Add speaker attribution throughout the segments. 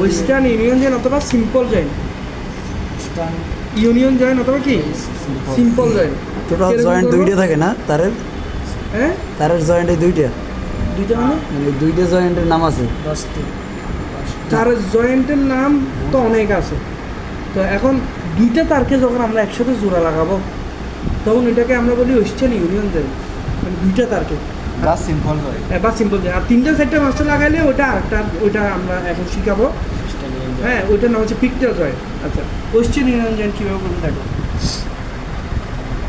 Speaker 1: Western union join অথবা simple join, union join অথবা কি সিম্পল জয়েন।
Speaker 2: টোটাল জয়েন্ট দুইটা থাকে না তারের?
Speaker 1: হ্যাঁ,
Speaker 2: তারের জয়েন্টে দুইটা
Speaker 1: মানে
Speaker 2: দুইটা জয়েন্টের নাম আছে।
Speaker 1: তারের জয়েন্টের নাম তো অনেক আছে। তো এখন দুইটা তারকে যখন আমরা একসাথে জোড়া লাগাবো তখন এটাকে আমরা বলি ওয়েস্টার্ন ইউনিয়ন জয়েন, মানে দুইটা তারকে
Speaker 3: বা সিম্পল জয়েন।
Speaker 1: বা সিম্পল জয়েন। আর তিনটা চারটে মাস্টার লাগাইলে ওটা আরেকটা, ওইটা আমরা এখন শিখাবো। হ্যাঁ, ওইটার নাম হচ্ছে পিকটেল জয়েন। আচ্ছা, ওয়েস্টার্ন ইউনিয়ন জয়েন কীভাবে করবো দেখো,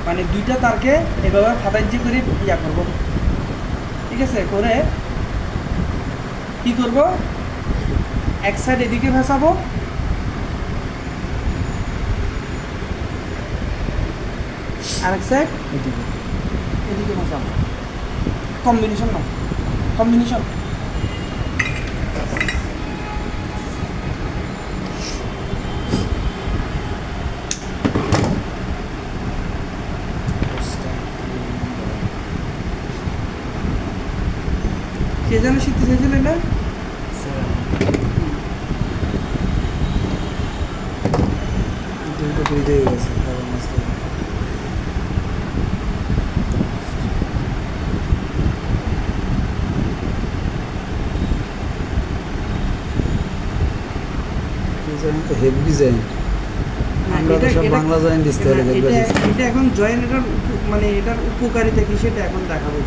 Speaker 1: মানে দুইটা তারকে এভাবে ফাতাইজি করে ইয়া করবো, ঠিক আছে? করে কি করব, এক সাইড এদিকে ভাসাবো, আরেক সাইড এদিকে ভাসাবো। কম্বিনেশন না, কম্বিনেশন। কে যেন শিখতে চাইছিলেন না?
Speaker 2: দুইটা দুইটাই গেছে। তো হেভি জয়েন, আমরা তো সব বাংলা জয়েন দিতে হলে
Speaker 1: এটা এখন জয়েন, এটার মানে এটার উপকারিতা কি সেটা এখন দেখাবো,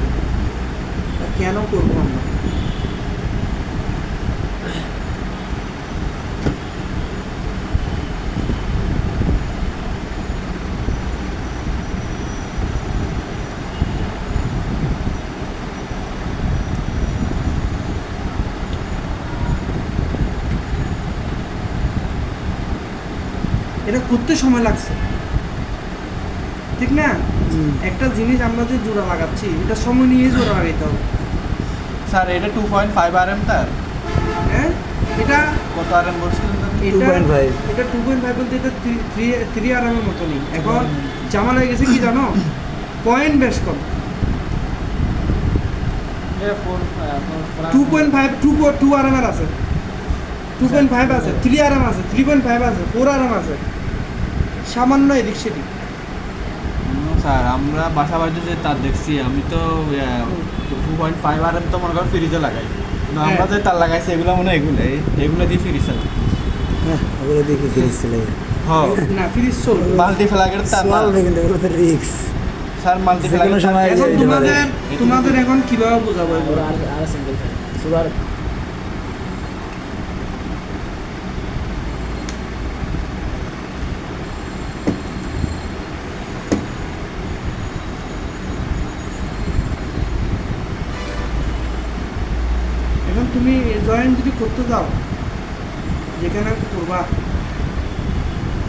Speaker 1: কেন করবো আমরা। এটা করতে সময় লাগছে, ঠিক না? একটা জিনিস আমরা যে জোড়া লাগাচ্ছি এটা সময় নিয়ে জোড়া লাগাইতে হবে।
Speaker 3: স্যার এটা 2.5 RM তার?
Speaker 1: হ্যাঁ, এটা
Speaker 3: কত RM বলছিলেন?
Speaker 1: এটা
Speaker 2: 2.5।
Speaker 1: এটা 2.5 বলতে এটা 3 RM এর মতো নেই। এখন জামাল হয়ে গেছে কি জানো, পয়েন্ট বেশ কম। 2.5 2 RM এর আছে, 2.5 আছে, 3 RM আছে, 3.5 আছে, 4 RM আছে, সামান্য এদিক সেদিক।
Speaker 3: স্যার আমরা বাসা বাড়িতে যে তার দেখছি, আমি তো 2.5 RM তো মনে করেন ফ্রিজে লাগাই, কিন্তু আমরা যে তার লাগাইছি এগুলো মনে হয় এগুলো দিয়ে ফ্রিজ চালাই।
Speaker 2: হ্যাঁ, ওগুলো দেখি ফ্রিজ চলে
Speaker 3: হ্যাঁ
Speaker 1: না, ফ্রিজ চলবে,
Speaker 3: মাল্টি ফ্ল্যাগের তার না
Speaker 2: চলবে, কিন্তু ওগুলো তো রিস্ক।
Speaker 3: স্যার মাল্টি
Speaker 2: যেকোনো
Speaker 3: ফ্ল্যাগের
Speaker 2: সময়
Speaker 1: এখন
Speaker 2: এই যে
Speaker 1: তোমাদের এখন কিভাবে বোঝাবো এগুলো?
Speaker 2: সুপার
Speaker 1: এখন তুমি জয়েন যদি করতে যাও, যেখানে করবা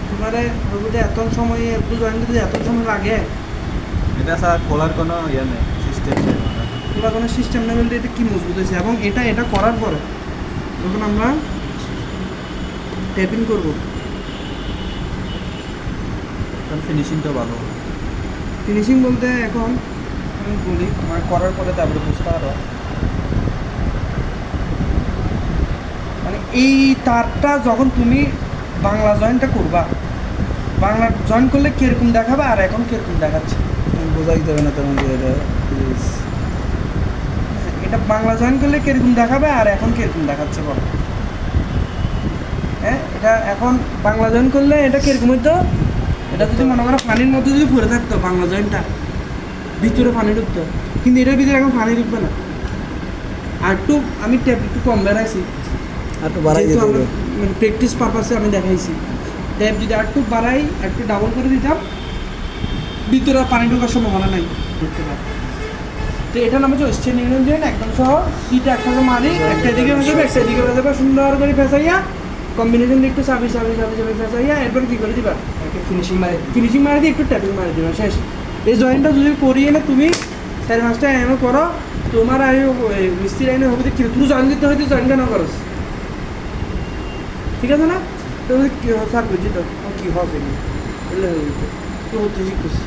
Speaker 1: তোমারে যদি এত সময় একটু জয়েন যদি এত সময় লাগে,
Speaker 3: এটা স্যার খোলার কোনো ইয়ে নেই, সিস্টেম নেই।
Speaker 1: তোমরা কোনো সিস্টেম নেই বলতে এটা কি মজবুত হয়েছে। এবং এটা করার পরে যখন আমরা ট্যাপিং করবো,
Speaker 3: ফিনিশিংটা ভালো।
Speaker 1: ফিনিশিং বলতে এখন আমি বলি, আমার করার পরে তারপরে বুঝতে পারো, মানে এই তারটা যখন তুমি বাংলা জয়েনটা করবা, বাংলা জয়েন করলে কীরকম দেখাবে আর এখন কীরকম দেখাচ্ছে
Speaker 2: বোঝাই যাবে না তেমন যে এটা
Speaker 1: এটা বাংলা জয়েন করলে কীরকম দেখাবে আর এখন কীরকম দেখাচ্ছে বলো। হ্যাঁ, এটা এখন বাংলা জয়েন করলে এটা কীরকম হইতো, এটা যদি মনে করো পানির মধ্যে যদি পড়ে থাকতো বাংলা জয়েনটা, ভিতরে পানি ঢুকতো, কিন্তু এটার ভিতরে এখন পানি ঢুকবে না। আর একটু আমি ট্যাপ একটু কম বেড়াইছি,
Speaker 2: একটু বাড়াই দিতে হবে,
Speaker 1: মানে প্র্যাকটিস পারপাসে আমি দেখাইছি। ট্যাপ যদি একটু বাড়াই, একটু ডাবল করে দিতাম, ভিতরে পানি ঢোকার সম্ভাবনা নাই, ঢুকতে পারে। তো এটা নাম হচ্ছে ওয়েস্টার্ন ইউনিয়ন জয়েন, একদম সহ দুইটা একসাথে মারি, একটা দিকে ভেসাবে একটা দিকে ভেসাবে, সুন্দর করে ফেসাইয়া কম্বিনেশন দিয়ে একটু চাবি ফেসাইয়া এরপর কী করে দিবা, ফিনিশিং মারি দিয়ে একটু ট্যাপিং মারি দিবা, শেষ। এই জয়েনটা যদি করিয়ে না তুমি 4-5টা এমএ করো, তোমার আর মিস্ত্রি আইনে হবে যে তুই জয়েন দিতে হয়তো জয়েন কেন করস, ঠিক আছে না? তো স্যার বুঝি তো কী হবে, এগুলো হয়ে যেত তো হতে শিখতেছি।